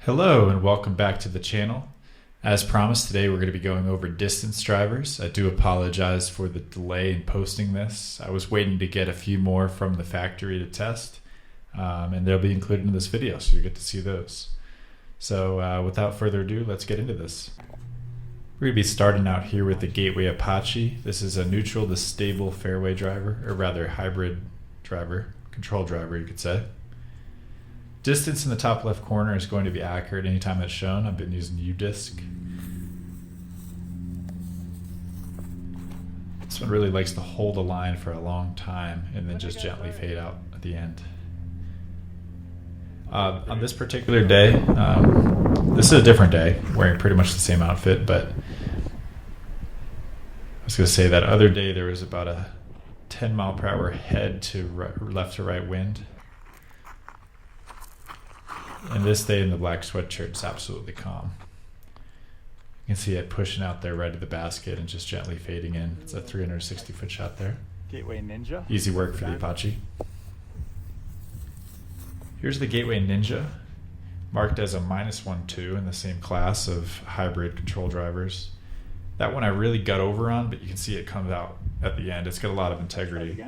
Hello and welcome back to the channel. As promised, today we're going to be going over distance drivers. I do apologize for the delay in posting this. I was waiting to get a few more from the factory to test, and they'll be included in this video, so you get to see those. So without further ado, let's get into this. We're going to be starting out here with the Gateway Apache. This is a neutral to stable fairway driver, or rather hybrid driver, control driver you could say. Distance in the top left corner is going to be accurate anytime it's shown. I've been using U-Disc. This one really likes to hold a line for a long time and then just gently fade out at the end. On this particular day, this is a different day, wearing pretty much the same outfit, but I was going to say that other day there was about a 10 mile per hour head to left to right wind. And this day in the black sweatshirt, it's absolutely calm. You can see it pushing out there right at the basket and just gently fading in. It's a 360-foot shot there. Gateway Ninja. Easy work for the Apache. Here's the Gateway Ninja, marked as a -1-2 in the same class of hybrid control drivers. That one I really got over on, but you can see it comes out at the end. It's got a lot of integrity.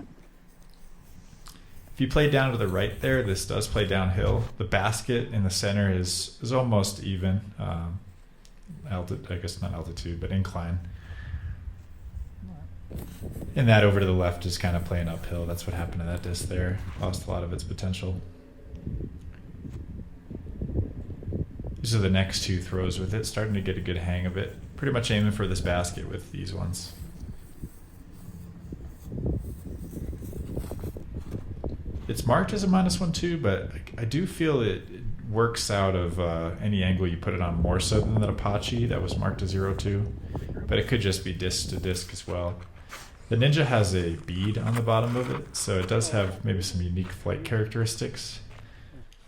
If you play down to the right there, this does play downhill. The basket in the center is almost even. I guess not altitude, but incline. And that over to the left is kind of playing uphill. That's what happened to that disc there. Lost a lot of its potential. These are the next two throws with it. Starting to get a good hang of it. Pretty much aiming for this basket with these ones. It's marked as a -1-2, but I do feel it works out of any angle you put it on more so than that Apache that was marked as 0-2. But it could just be disc to disc as well. The Ninja has a bead on the bottom of it, so it does have maybe some unique flight characteristics.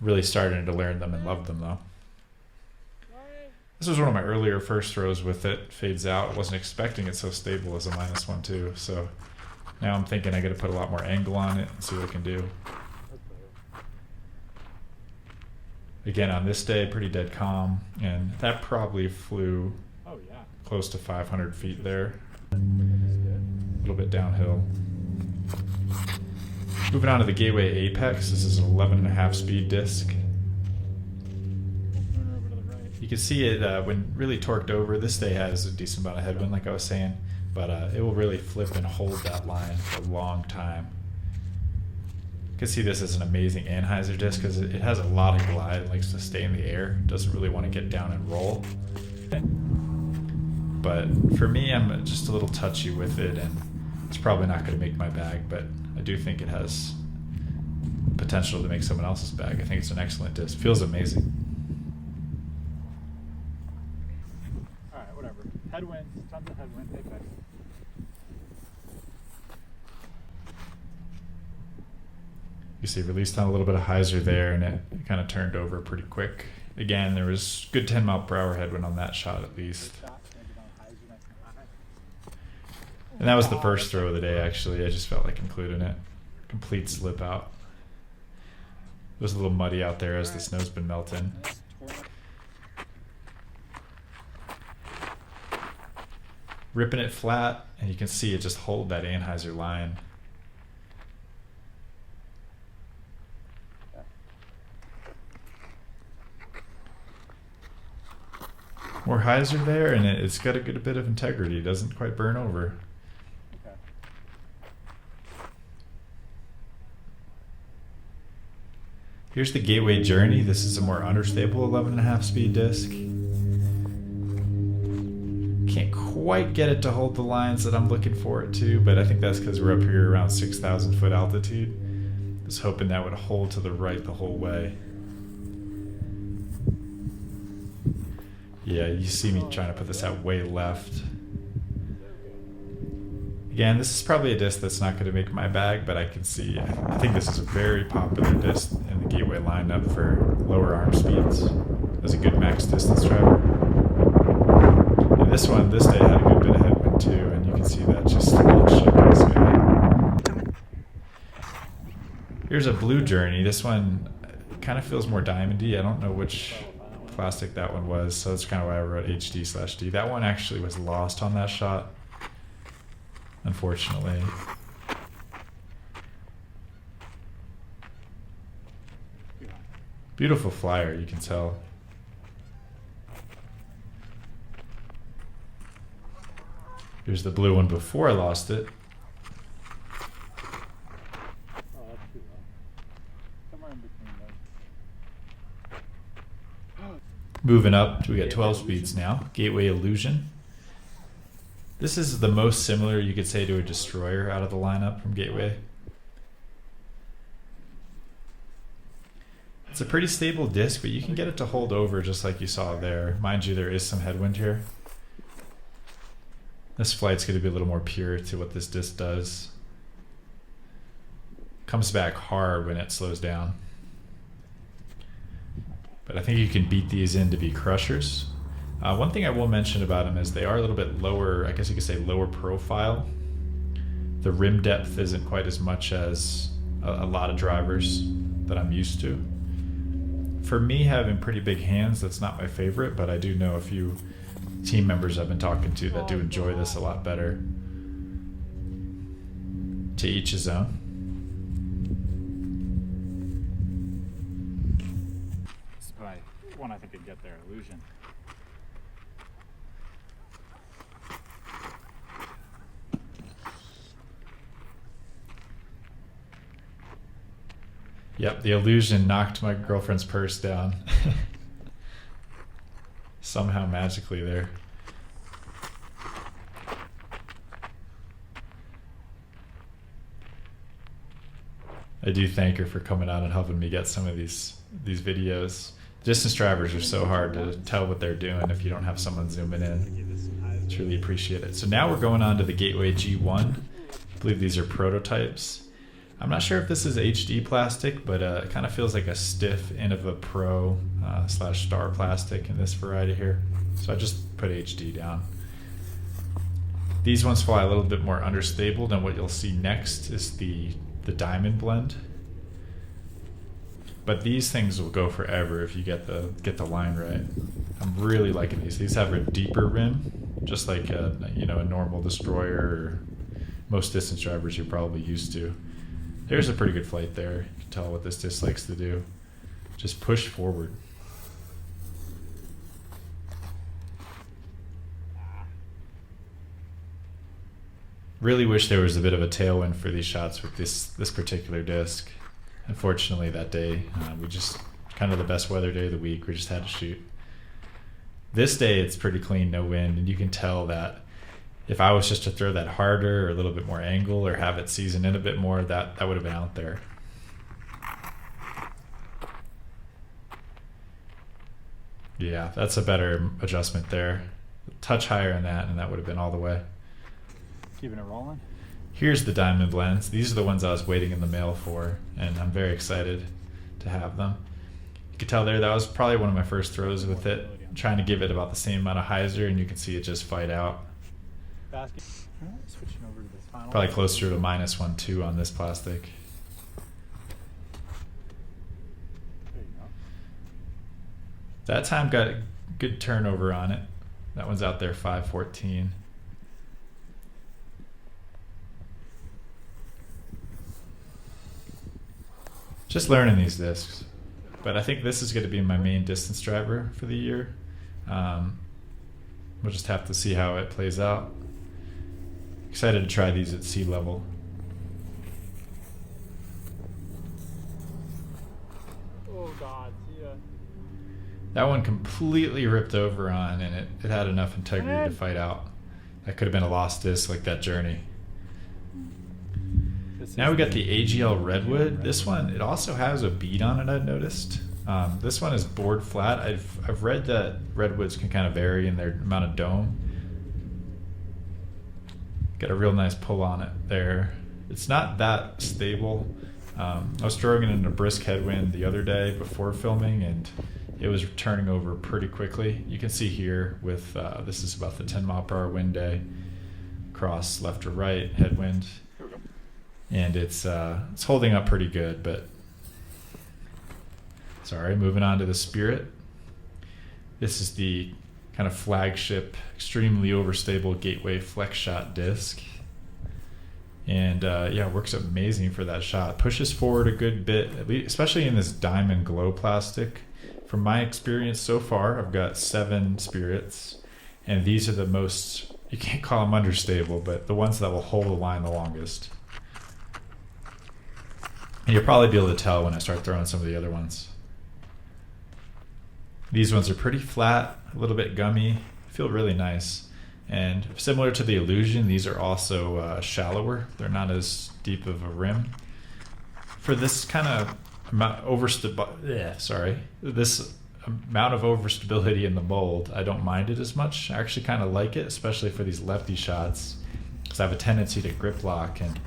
Really starting to learn them and love them though. This was one of my earlier first throws with it. Fades out. I wasn't expecting it so stable as a -1-2, so now I'm thinking I got to put a lot more angle on it and see what I can do. Again, on this day, pretty dead calm, and that probably flew close to 500 feet there. A little bit downhill. Moving on to the Gateway Apex. This is an 11.5 speed disc. You can see it when really torqued over. This day has a decent amount of headwind, like I was saying, but it will really flip and hold that line for a long time. You can see this as an amazing anhyzer disc because it has a lot of glide. It likes to stay in the air. It doesn't really want to get down and roll. But for me, I'm just a little touchy with it, and it's probably not going to make my bag, but I do think it has potential to make someone else's bag. I think it's an excellent disc. Feels amazing. Alright, whatever. Headwinds, tons of headwinds, Apex. You see released on a little bit of hyzer there, and it kind of turned over pretty quick. Again, there was good 10 mile per hour headwind on that shot at least. And that was the first throw of the day, actually. I just felt like including it. Complete slip out. It was a little muddy out there as the snow's been melting. Ripping it flat, and you can see it just hold that anhyzer line. More hyzer there, and it's got a good bit of integrity. It doesn't quite burn over. Here's the Gateway Journey. This is a more understable 11.5 speed disc. Can't quite get it to hold the lines that I'm looking for it to, but I think that's because we're up here around 6,000 foot altitude. I was hoping that would hold to the right the whole way. Yeah, you see me trying to put this out way left. Again, this is probably a disc that's not going to make my bag, but I can see, I think this is a very popular disc in the Gateway lineup for lower arm speeds. As a good max distance driver. And this one, this day had a good bit of headwind too, and you can see that just shaking the sky. Here's a Blue Journey. This one kind of feels more diamondy. I don't know which plastic that one was, so that's kind of why I wrote HD/D. That one actually was lost on that shot, unfortunately. Beautiful flyer, you can tell. Here's the blue one before I lost it. Oh, that's too low. Somewhere in between those. Moving up, we got 12 speeds now. Gateway Illusion. This is the most similar, you could say, to a Destroyer out of the lineup from Gateway. It's a pretty stable disc, but you can get it to hold over just like you saw there. Mind you, there is some headwind here. This flight's going to be a little more pure to what this disc does. Comes back hard when it slows down. But I think you can beat these in to be crushers. One thing I will mention about them is they are a little bit lower, I guess you could say lower profile. The rim depth isn't quite as much as a lot of drivers that I'm used to. For me, having pretty big hands, that's not my favorite, but I do know a few team members I've been talking to that do enjoy this a lot better. To each his own. This is probably one I think could get there, Illusion. Yep, the Illusion knocked my girlfriend's purse down. Somehow magically there. I do thank her for coming out and helping me get some of these videos. Distance drivers are so hard to tell what they're doing if you don't have someone zooming in. Truly appreciate it. So now we're going on to the Gateway G1. I believe these are prototypes. I'm not sure if this is HD plastic, but it kind of feels like a stiff Innova Pro / Star plastic in this variety here. So I just put HD down. These ones fly a little bit more understable than what you'll see next is the diamond blend. But these things will go forever if you get the line right. I'm really liking these. These have a deeper rim, just like a normal Destroyer or most distance drivers you're probably used to. There's a pretty good flight there. You can tell what this disc likes to do. Just push forward. Really wish there was a bit of a tailwind for these shots with this particular disc. Unfortunately, that day, we just, kind of the best weather day of the week, we just had to shoot. This day, it's pretty clean, no wind, and you can tell that if I was just to throw that harder or a little bit more angle or have it season in a bit more, that would have been out there. Yeah, that's a better adjustment there. A touch higher in that, and that would have been all the way. Keeping it rolling. Here's the diamond blends. These are the ones I was waiting in the mail for, and I'm very excited to have them. You could tell there that was probably one of my first throws with it. I'm trying to give it about the same amount of hyzer, and you can see it just fight out. Basket. Switching over to this final. Probably closer to -1.2 on this plastic. There you go. That time got a good turnover on it. That one's out there 5:14. Just learning these discs. But I think this is going to be my main distance driver for the year. We'll just have to see how it plays out. Excited to try these at sea level. Oh God, see ya. That one completely ripped over on, and it had enough integrity to fight out. That could have been a lost disc like that journey. Now we got the AGL Redwood. This one, it also has a bead on it, I've noticed. This one is bored flat. I've read that Redwoods can kind of vary in their amount of dome. Got a real nice pull on it there. It's not that stable. I was throwing it in a brisk headwind the other day before filming, and it was turning over pretty quickly. You can see here with, this is about the 10 mile per hour wind day, cross left or right, headwind. And it's holding up pretty good, but sorry, moving on to the Spirit. This is the kind of flagship, extremely overstable gateway flex shot disc. And yeah, it works amazing for that shot. Pushes forward a good bit, at least, especially in this diamond glow plastic. From my experience so far, I've got 7 spirits, and these are the most, you can't call them understable, but the ones that will hold the line the longest. And you'll probably be able to tell when I start throwing some of the other ones. These ones are pretty flat, a little bit gummy, feel really nice. And similar to the Illusion, these are also shallower. They're not as deep of a rim. For this kind of amount this amount of overstability in the mold, I don't mind it as much. I actually kind of like it, especially for these lefty shots, because I have a tendency to grip lock, and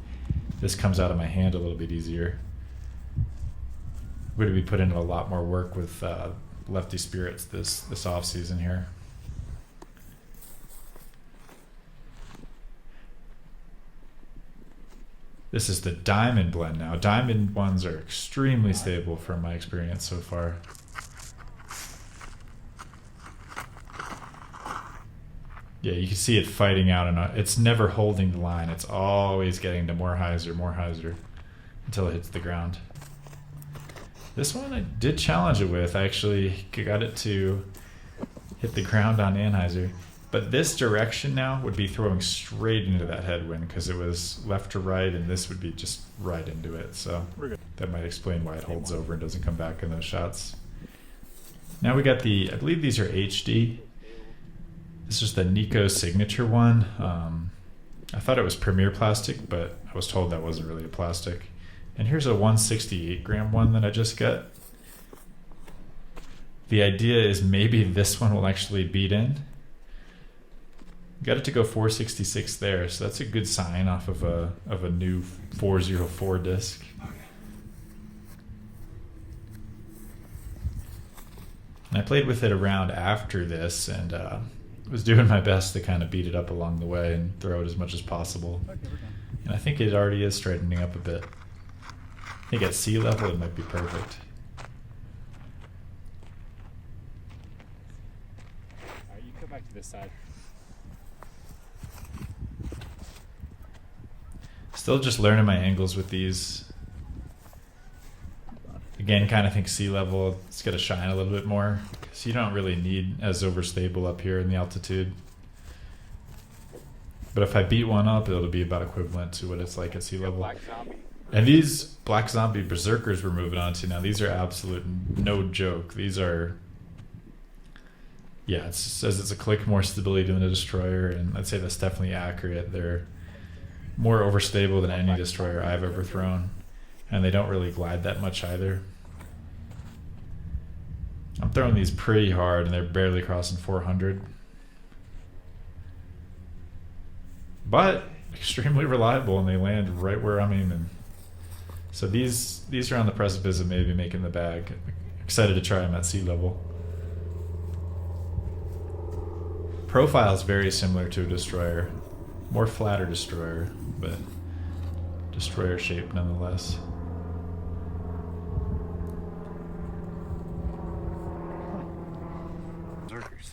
this comes out of my hand a little bit easier. I'm going to be putting in a lot more work with lefty spirits this off season here. This is the diamond blend now. Diamond ones are extremely stable from my experience so far. Yeah, you can see it fighting out, and it's never holding the line. It's always getting to more hyzer, until it hits the ground. This one I did challenge it with. I actually got it to hit the ground on anhyzer. But this direction now would be throwing straight into that headwind, because it was left to right, and this would be just right into it. So that might explain why it holds over and doesn't come back in those shots. Now we got I believe these are HD. This is the Nico signature one. I thought it was Premier plastic, but I was told that wasn't really a plastic. And here's a 168 gram one that I just got. The idea is maybe this one will actually beat in. Got it to go 466 there, so that's a good sign off of a new 404 disc. And I played with it around after this, and was doing my best to kind of beat it up along the way and throw it as much as possible. And I think it already is straightening up a bit. I think at sea level it might be perfect. Alright, you come back to this side. Still just learning my angles with these. Again, kind of think sea level, it's got to shine a little bit more, because you don't really need as overstable up here in the altitude. But if I beat one up, it'll be about equivalent to what it's like at sea level. Black Zombie. And these Black Zombie Berzerkers we're moving on to now, these are absolute no joke. These are, yeah, it says it's a click more stability than a Destroyer, and I'd say that's definitely accurate. They're more overstable than any Destroyer I've ever thrown, and they don't really glide that much either. I'm throwing these pretty hard, and they're barely crossing 400, but extremely reliable, and they land right where I'm aiming. So these are on the precipice of maybe making the bag. Excited to try them at sea level. Profile is very similar to a Destroyer. More flatter Destroyer, but Destroyer shape nonetheless. Berserkers.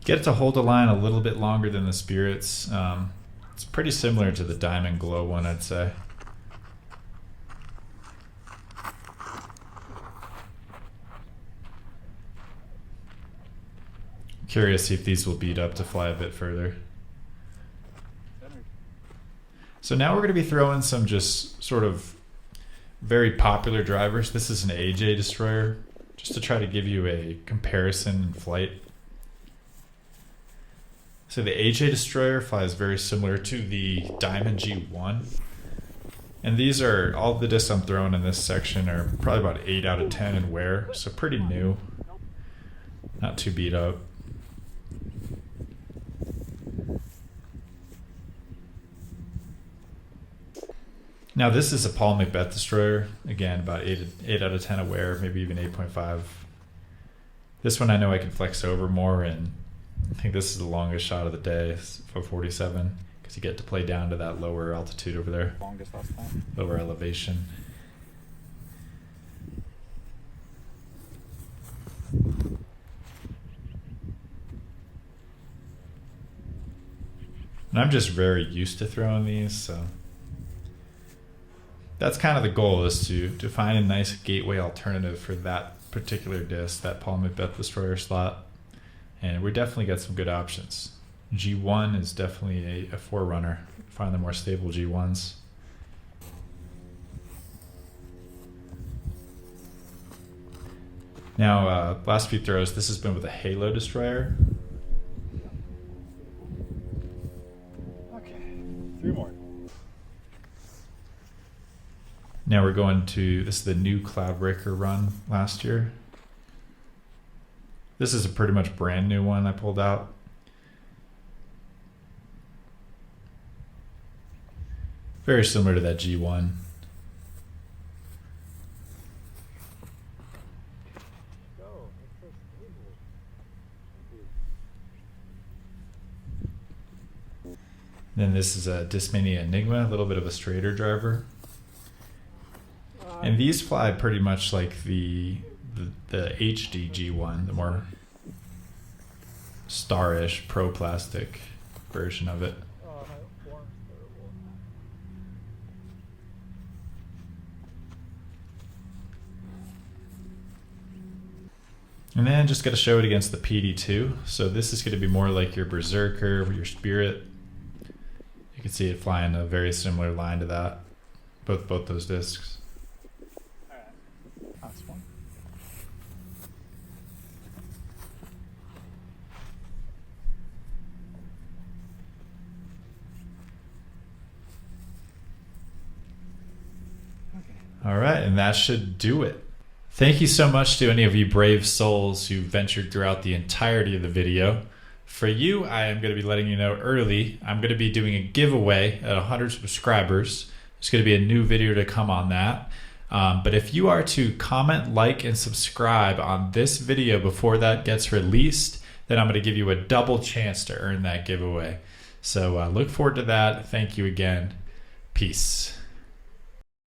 Get it to hold the line a little bit longer than the Spirits. It's pretty similar to the Diamond Glow one, I'd say. Curious to see if these will beat up to fly a bit further. So now we're going to be throwing some just sort of very popular drivers. This is an AJ Destroyer, just to try to give you a comparison in flight. So the AJ Destroyer flies very similar to the Diamond G1. And these are, all the discs I'm throwing in this section are probably about 8 out of 10 in wear, so pretty new. Not too beat up. Now this is a Paul Macbeth Destroyer. Again, about 8 out of 10 aware, maybe even 8.5. This one I know I can flex over more, and I think this is the longest shot of the day for 47. because you get to play down to that lower altitude over there, Longest last time. lower elevation. And I'm just very used to throwing these, so that's kind of the goal, is to find a nice gateway alternative for that particular disc, that Paul Macbeth Destroyer slot. And we definitely got some good options. G1 is definitely a forerunner. Find the more stable G1s. Now, last few throws, this has been with a Halo Destroyer. Okay, 3 more. Now we're going to, this is the new Cloudbreaker run last year. This is a pretty much brand new one I pulled out. Very similar to that G1. Then this is a Discmania Enigma, a little bit of a straighter driver. And these fly pretty much like the HD G1, the more starish pro plastic version of it. And then just got to show it against the PD2. So this is going to be more like your Berzerker or your Spirit. You can see it flying a very similar line to that, both those discs. All right, last one. All right, and that should do it. Thank you so much to any of you brave souls who ventured throughout the entirety of the video. For you, I am going to be letting you know early, I'm going to be doing a giveaway at 100 subscribers. There's going to be a new video to come on that. But if you are to comment, like, and subscribe on this video before that gets released, then I'm going to give you a double chance to earn that giveaway. So look forward to that. Thank you again. Peace.